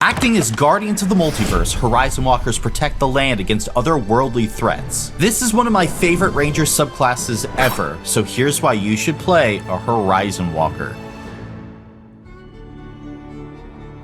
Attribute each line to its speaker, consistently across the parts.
Speaker 1: Acting as guardians of the multiverse, Horizon Walkers protect the land against otherworldly threats. This is one of my favorite Ranger subclasses ever, so here's why you should play a Horizon Walker.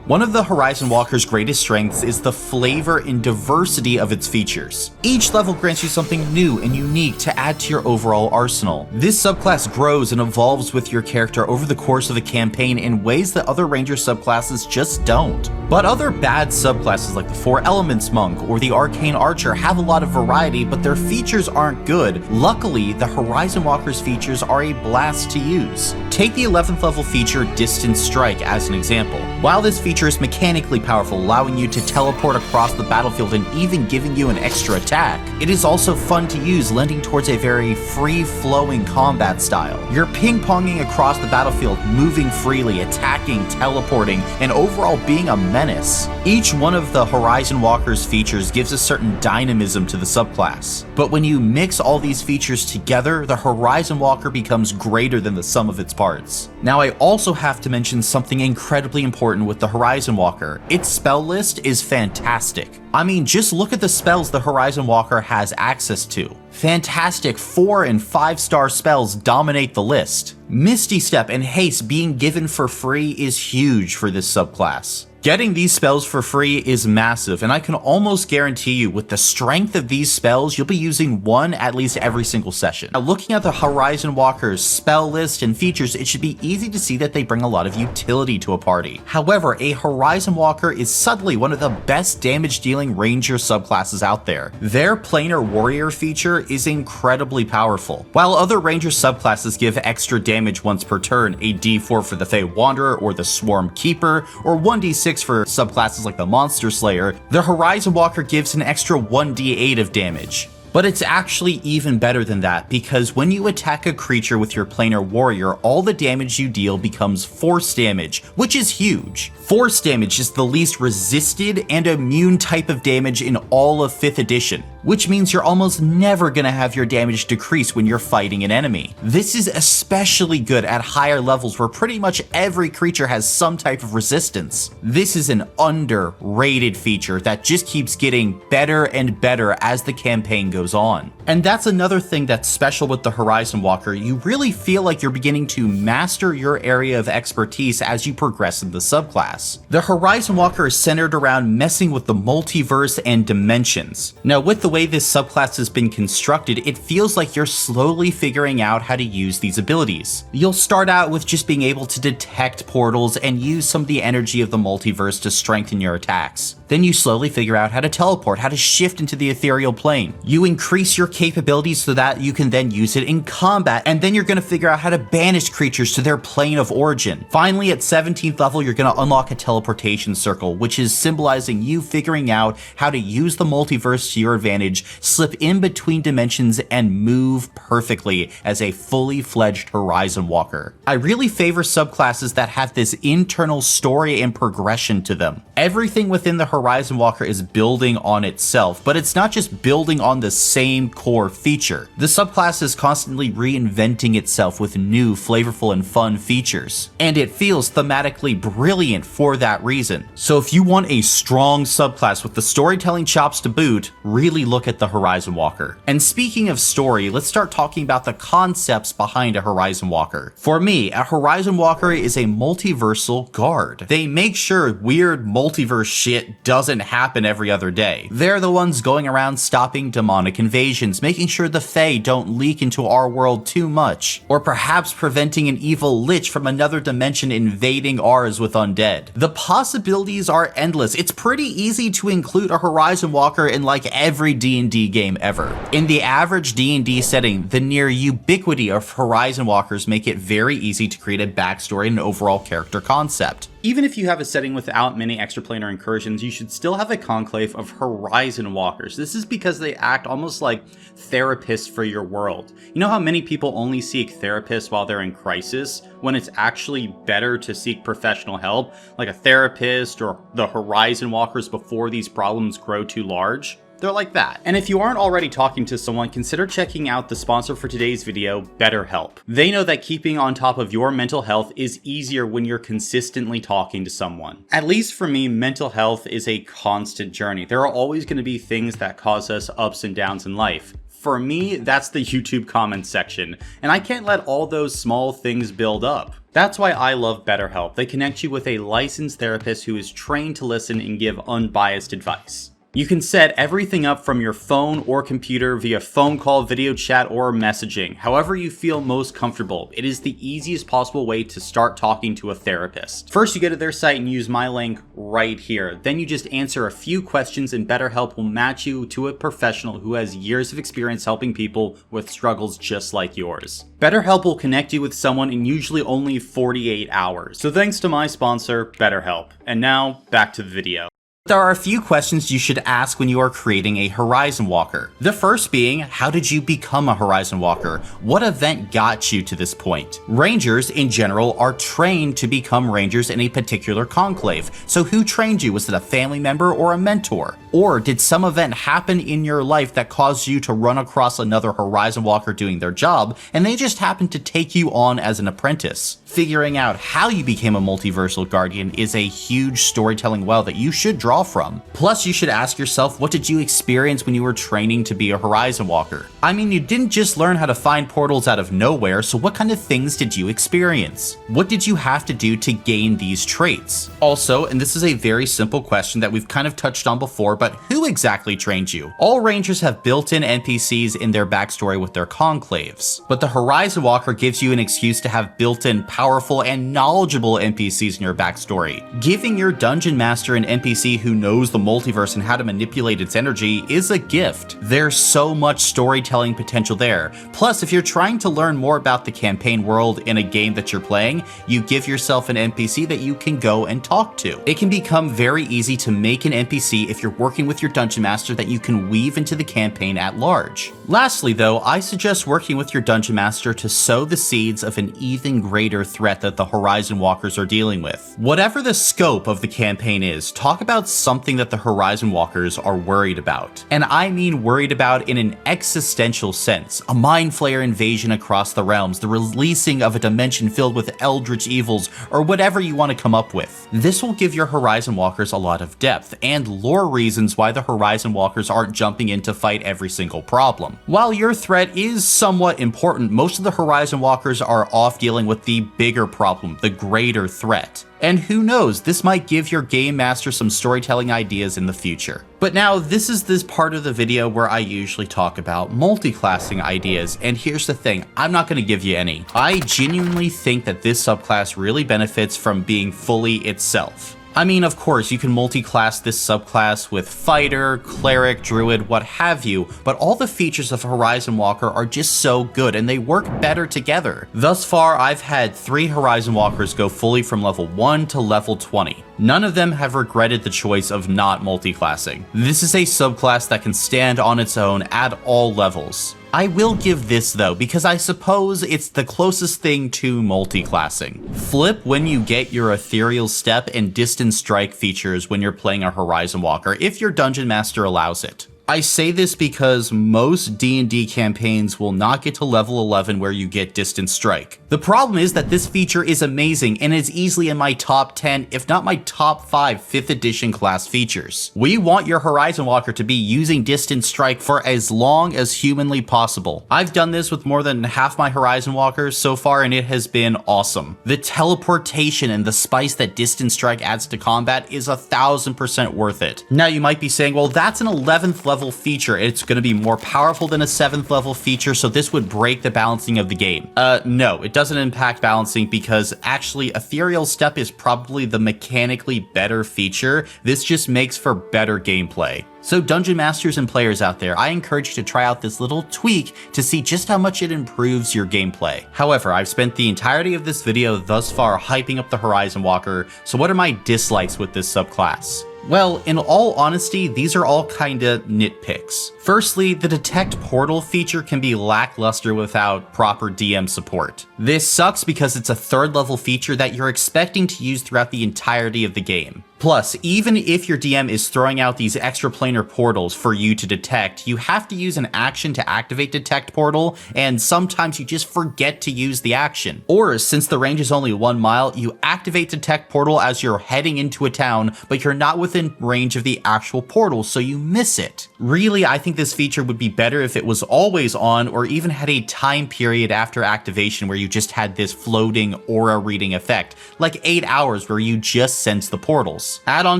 Speaker 1: One of the Horizon Walker's greatest strengths is the flavor and diversity of its features. Each level grants you something new and unique to add to your overall arsenal. This subclass grows and evolves with your character over the course of a campaign in ways that other Ranger subclasses just don't. But other bad subclasses like the Four Elements Monk or the Arcane Archer have a lot of variety, but their features aren't good. Luckily, the Horizon Walker's features are a blast to use. Take the 11th level feature Distant Strike as an example. While this feature is mechanically powerful, allowing you to teleport across the battlefield and even giving you an extra attack, it is also fun to use, lending towards a very free-flowing combat style. You're ping-ponging across the battlefield, moving freely, attacking, teleporting, and overall being a menace. Each one of the Horizon Walker's features gives a certain dynamism to the subclass. But when you mix all these features together, the Horizon Walker becomes greater than the sum of its parts. Now, I also have to mention something incredibly important with the Horizon Walker. Its spell list is fantastic. I mean, just look at the spells the Horizon Walker has access to. Fantastic 4- and 5-star spells dominate the list. Misty Step and Haste being given for free is huge for this subclass. Getting these spells for free is massive, and I can almost guarantee you with the strength of these spells, you'll be using one at least every single session. Now, looking at the Horizon Walker's spell list and features, it should be easy to see that they bring a lot of utility to a party. However, a Horizon Walker is subtly one of the best damage-dealing Ranger subclasses out there. Their Planar Warrior feature is incredibly powerful. While other Ranger subclasses give extra damage once per turn, a D4 for the Fey Wanderer or the Swarm Keeper, or 1d6 for subclasses like the Monster Slayer, the Horizon Walker gives an extra 1d8 of damage. But it's actually even better than that, because when you attack a creature with your Planar Warrior, all the damage you deal becomes force damage, which is huge. Force damage is the least resisted and immune type of damage in all of 5th edition, which means you're almost never gonna have your damage decrease when you're fighting an enemy. This is especially good at higher levels where pretty much every creature has some type of resistance. This is an underrated feature that just keeps getting better and better as the campaign goes on. And that's another thing that's special with the Horizon Walker. You really feel like you're beginning to master your area of expertise as you progress in the subclass. The Horizon Walker is centered around messing with the multiverse and dimensions. Now, with the way this subclass has been constructed, it feels like you're slowly figuring out how to use these abilities. You'll start out with just being able to detect portals and use some of the energy of the multiverse to strengthen your attacks. Then you slowly figure out how to teleport, how to shift into the ethereal plane. You increase your capabilities so that you can then use it in combat, and then you're going to figure out how to banish creatures to their plane of origin. Finally, at 17th level, you're going to unlock a teleportation circle, which is symbolizing you figuring out how to use the multiverse to your advantage, slip in between dimensions, and move perfectly as a fully fledged Horizon Walker. I really favor subclasses that have this internal story and progression to them. Everything within the Horizon Walker is building on itself, but it's not just building on the same core feature. The subclass is constantly reinventing itself with new, flavorful, and fun features, and it feels thematically brilliant for that reason. So if you want a strong subclass with the storytelling chops to boot, really look at the Horizon Walker. And speaking of story, let's start talking about the concepts behind a Horizon Walker. For me, a Horizon Walker is a multiversal guard. They make sure weird multiverse shit doesn't happen every other day. They're the ones going around stopping demonic invasions, making sure the Fae don't leak into our world too much, or perhaps preventing an evil lich from another dimension invading ours with undead. The possibilities are endless. It's pretty easy to include a Horizon Walker in like every D&D game ever. In the average D&D setting, the near ubiquity of Horizon Walkers make it very easy to create a backstory and overall character concept. Even if you have a setting without many extraplanar incursions, you should still have a conclave of Horizon Walkers. This is because they act almost like therapists for your world. You know how many people only seek therapists while they're in crisis, when it's actually better to seek professional help, like a therapist or the Horizon Walkers before these problems grow too large? they're like that. And if you aren't already talking to someone, consider checking out the sponsor for today's video, BetterHelp. They know that keeping on top of your mental health is easier when you're consistently talking to someone. At least for me, mental health is a constant journey. There are always going to be things that cause us ups and downs in life. For me, that's the YouTube comments section, and I can't let all those small things build up. That's why I love BetterHelp. They connect you with a licensed therapist who is trained to listen and give unbiased advice. You can set everything up from your phone or computer via phone call, video chat, or messaging. However you feel most comfortable. It is the easiest possible way to start talking to a therapist. First, you go to their site and use my link right here. Then you just answer a few questions and BetterHelp will match you to a professional who has years of experience helping people with struggles just like yours. BetterHelp will connect you with someone in usually only 48 hours. So thanks to my sponsor, BetterHelp. And now, back to the video. There are a few questions you should ask when you are creating a Horizon Walker. The first being, how did you become a Horizon Walker? What event got you to this point? Rangers, in general, are trained to become Rangers in a particular conclave. So who trained you? Was it a family member or a mentor? Or did some event happen in your life that caused you to run across another Horizon Walker doing their job, and they just happened to take you on as an apprentice? Figuring out how you became a multiversal guardian is a huge storytelling well that you should draw from. Plus, you should ask yourself, what did you experience when you were training to be a Horizon Walker? I mean, you didn't just learn how to find portals out of nowhere, so what kind of things did you experience? What did you have to do to gain these traits? Also, and this is a very simple question that we've kind of touched on before, but who exactly trained you? All Rangers have built-in NPCs in their backstory with their conclaves, but the Horizon Walker gives you an excuse to have built-in powerful and knowledgeable NPCs in your backstory. Giving your dungeon master an NPC who knows the multiverse and how to manipulate its energy is a gift. There's so much storytelling potential there. Plus, if you're trying to learn more about the campaign world in a game that you're playing, you give yourself an NPC that you can go and talk to. It can become very easy to make an NPC if you're working with your dungeon master that you can weave into the campaign at large. Lastly though, I suggest working with your dungeon master to sow the seeds of an even greater threat that the Horizon Walkers are dealing with. Whatever the scope of the campaign is, talk about something that the Horizon Walkers are worried about. And I mean worried about in an existential sense. A Mind Flayer invasion across the realms, the releasing of a dimension filled with eldritch evils, or whatever you want to come up with. This will give your Horizon Walkers a lot of depth and lore reasons why the Horizon Walkers aren't jumping in to fight every single problem. While your threat is somewhat important, most of the Horizon Walkers are off dealing with the bigger problem, the greater threat. And who knows, this might give your game master some storytelling ideas in the future. But now, this is this part of the video where I usually talk about multiclassing ideas, and here's the thing, I'm not going to give you any. I genuinely think that this subclass really benefits from being fully itself. I mean, of course, you can multi-class this subclass with Fighter, Cleric, Druid, what have you, but all the features of Horizon Walker are just so good and they work better together. Thus far, I've had 3 Horizon Walkers go fully from level 1 to level 20. None of them have regretted the choice of not multi-classing. This is a subclass that can stand on its own at all levels. I will give this though, because I suppose it's the closest thing to multiclassing. Flip when you get your Ethereal Step and Distance Strike features when you're playing a Horizon Walker, if your Dungeon Master allows it. I say this because most D&D campaigns will not get to level 11 where you get Distance Strike. The problem is that this feature is amazing and is easily in my top 10, if not my top 5 5th edition class features. We want your Horizon Walker to be using Distance Strike for as long as humanly possible. I've done this with more than half my Horizon Walkers so far and it has been awesome. The teleportation and the spice that Distance Strike adds to combat is 1000% worth it. Now you might be saying, well, that's an 11th level feature. It's going to be more powerful than a 7th level feature, so this would break the balancing of the game. No, it doesn't impact balancing because actually Ethereal Step is probably the mechanically better feature. This just makes for better gameplay. So Dungeon Masters and players out there, I encourage you to try out this little tweak to see just how much it improves your gameplay. However, I've spent the entirety of this video thus far hyping up the Horizon Walker, so what are my dislikes with this subclass? Well, in all honesty, these are all kinda nitpicks. Firstly, the Detect Portal feature can be lackluster without proper DM support. This sucks because it's a 3rd level feature that you're expecting to use throughout the entirety of the game. Plus, even if your DM is throwing out these extra planar portals for you to detect, you have to use an action to activate detect portal, and sometimes you just forget to use the action. Or, since the range is only 1 mile, you activate detect portal as you're heading into a town, but you're not within range of the actual portal, so you miss it. Really, I think this feature would be better if it was always on, or even had a time period after activation where you just had this floating aura reading effect, like 8 hours where you just sense the portals. Add on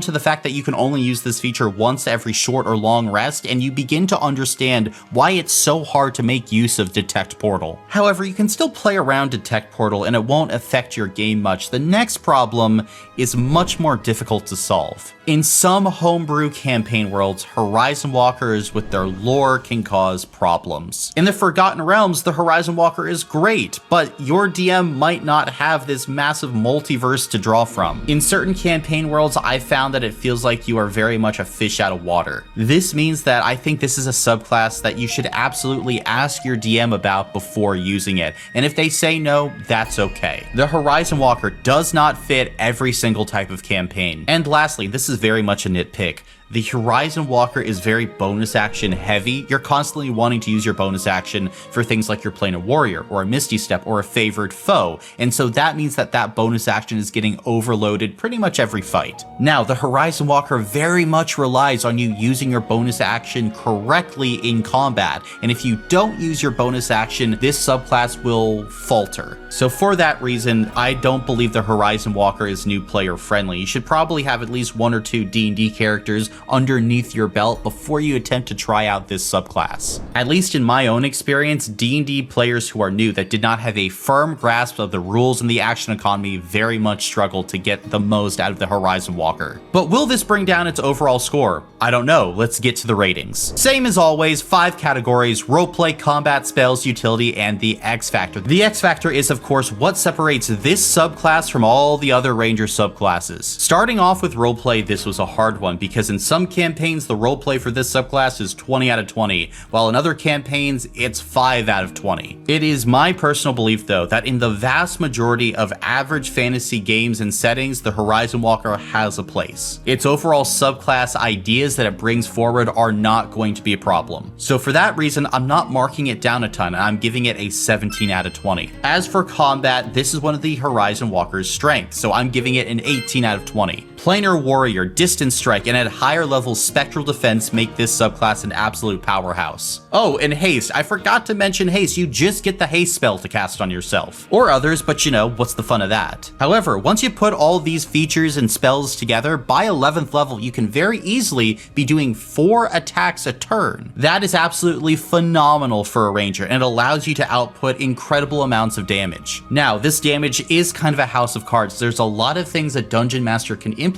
Speaker 1: to the fact that you can only use this feature once every short or long rest, and you begin to understand why it's so hard to make use of detect portal. However, you can still play around detect portal and it won't affect your game much. The next problem is much more difficult to solve. In some homebrew campaign worlds, Horizon Walkers with their lore can cause problems. In the Forgotten Realms, the Horizon Walker is great, but your DM might not have this massive multiverse to draw from. In certain campaign worlds, I found that it feels like you are very much a fish out of water. This means that I think this is a subclass that you should absolutely ask your DM about before using it, and if they say no, that's okay. The Horizon Walker does not fit every single type of campaign. And lastly, this is very much a nitpick. The Horizon Walker is very bonus action heavy. You're constantly wanting to use your bonus action for things like you're playing a warrior or a Misty Step or a favored foe, and so that means that that bonus action is getting overloaded pretty much every fight. Now, the Horizon Walker very much relies on you using your bonus action correctly in combat, and if you don't use your bonus action, this subclass will falter. So for that reason, I don't believe the Horizon Walker is new player friendly. You should probably have at least 1 or 2 D&D characters underneath your belt before you attempt to try out this subclass. At least in my own experience, D&D players who are new that did not have a firm grasp of the rules and the action economy very much struggled to get the most out of the Horizon Walker. But will this bring down its overall score? I don't know. Let's get to the ratings. Same as always, 5 categories: roleplay, combat, spells, utility, and the X Factor. The X Factor is of course what separates this subclass from all the other Ranger subclasses. Starting off with roleplay, this was a hard one because in some campaigns the roleplay for this subclass is 20 out of 20, while in other campaigns it's 5 out of 20. It is my personal belief though that in the vast majority of average fantasy games and settings, the Horizon Walker has a place. Its overall subclass ideas that it brings forward are not going to be a problem. So for that reason, I'm not marking it down a ton, and I'm giving it a 17 out of 20. As for combat, this is one of the Horizon Walker's strengths, so I'm giving it an 18 out of 20. Planar Warrior, Distance Strike, and at higher levels Spectral Defense make this subclass an absolute powerhouse. Oh, and Haste. I forgot to mention Haste. You just get the Haste spell to cast on yourself. Or others, but you know, what's the fun of that? However, once you put all these features and spells together, by 11th level, you can very easily be doing 4 attacks a turn. That is absolutely phenomenal for a Ranger, and it allows you to output incredible amounts of damage. Now, this damage is kind of a house of cards. There's a lot of things a Dungeon Master can implement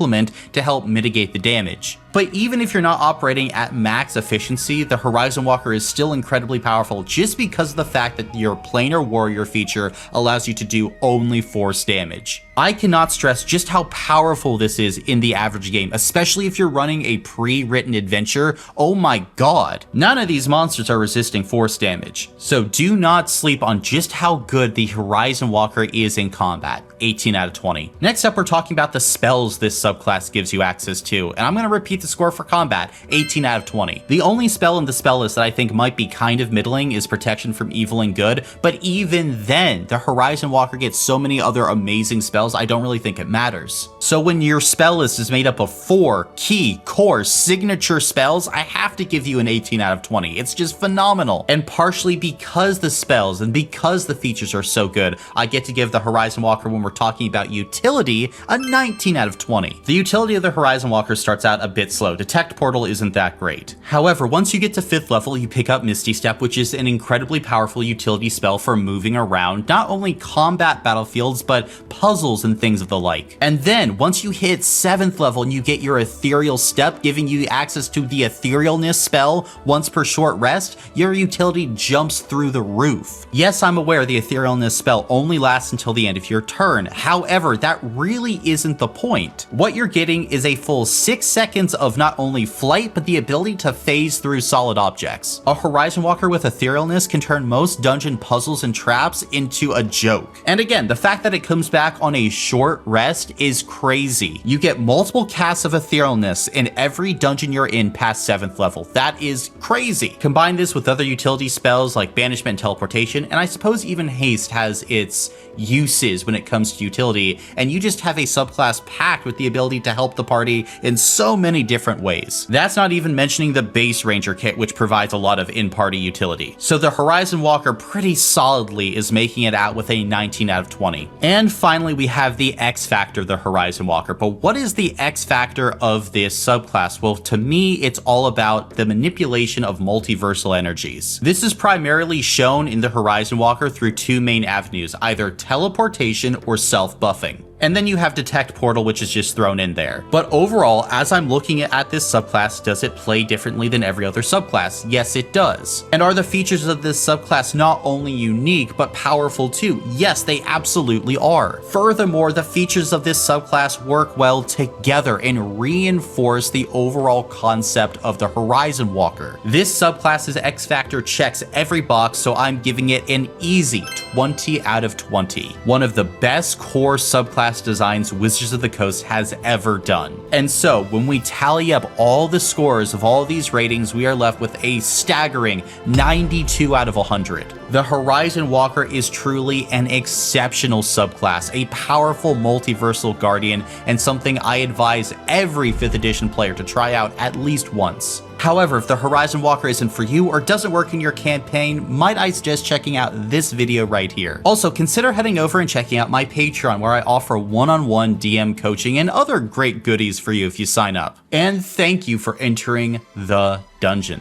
Speaker 1: to help mitigate the damage. But even if you're not operating at max efficiency, the Horizon Walker is still incredibly powerful just because of the fact that your Planar Warrior feature allows you to do only force damage. I cannot stress just how powerful this is in the average game, especially if you're running a pre-written adventure. Oh my god. None of these monsters are resisting force damage. So do not sleep on just how good the Horizon Walker is in combat. 18 out of 20. Next up, we're talking about the spells this subclass gives you access to, and I'm going to repeat the score for combat, 18 out of 20. The only spell in the spell list that I think might be kind of middling is Protection from Evil and Good, but even then, the Horizon Walker gets so many other amazing spells, I don't really think it matters. So when your spell list is made up of 4 key, core, signature spells, I have to give you an 18 out of 20. It's just phenomenal. And partially because the spells and because the features are so good, I get to give the Horizon Walker, when we're talking about utility, a 19 out of 20. The utility of the Horizon Walker starts out a bit slow. Detect Portal isn't that great. However, once you get to 5th level, you pick up Misty Step, which is an incredibly powerful utility spell for moving around not only combat battlefields, but puzzles and things of the like. And then once you hit 7th level and you get your Ethereal Step, giving you access to the Etherealness spell once per short rest, your utility jumps through the roof. Yes, I'm aware the Etherealness spell only lasts until the end of your turn. However, that really isn't the point. What you're getting is a full 6 seconds of not only flight, but the ability to phase through solid objects. A Horizon Walker with Etherealness can turn most dungeon puzzles and traps into a joke. And again, the fact that it comes back on a a short rest is crazy. You get multiple casts of etherealness in every dungeon you're in past 7th level. That is crazy. Combine this with other utility spells like banishment and teleportation, and I suppose even haste has its uses when it comes to utility, and you just have a subclass packed with the ability to help the party in so many different ways. That's not even mentioning the base ranger kit, which provides a lot of in-party utility. So the Horizon Walker pretty solidly is making it out with a 19 out of 20. And finally, we have the X factor of the Horizon Walker. But what is the X factor of this subclass? Well, to me, it's all about the manipulation of multiversal energies. This is primarily shown in the Horizon Walker through two main avenues, either teleportation or self-buffing. And then you have Detect Portal, which is just thrown in there. But overall, as I'm looking at this subclass, does it play differently than every other subclass? Yes, it does. And are the features of this subclass not only unique, but powerful too? Yes, they absolutely are. Furthermore, the features of this subclass work well together and reinforce the overall concept of the Horizon Walker. This subclass's X Factor checks every box, so I'm giving it an easy 20 out of 20. One of the best core subclass designs Wizards of the Coast has ever done. And so when we tally up all the scores of all these ratings, we are left with a staggering 92 out of 100. The Horizon Walker is truly an exceptional subclass, a powerful multiversal guardian, and something I advise every 5th edition player to try out at least once. However, if the Horizon Walker isn't for you or doesn't work in your campaign, might I suggest checking out this video right here. Also, consider heading over and checking out my Patreon, where I offer one-on-one DM coaching and other great goodies for you if you sign up. And thank you for entering the dungeon.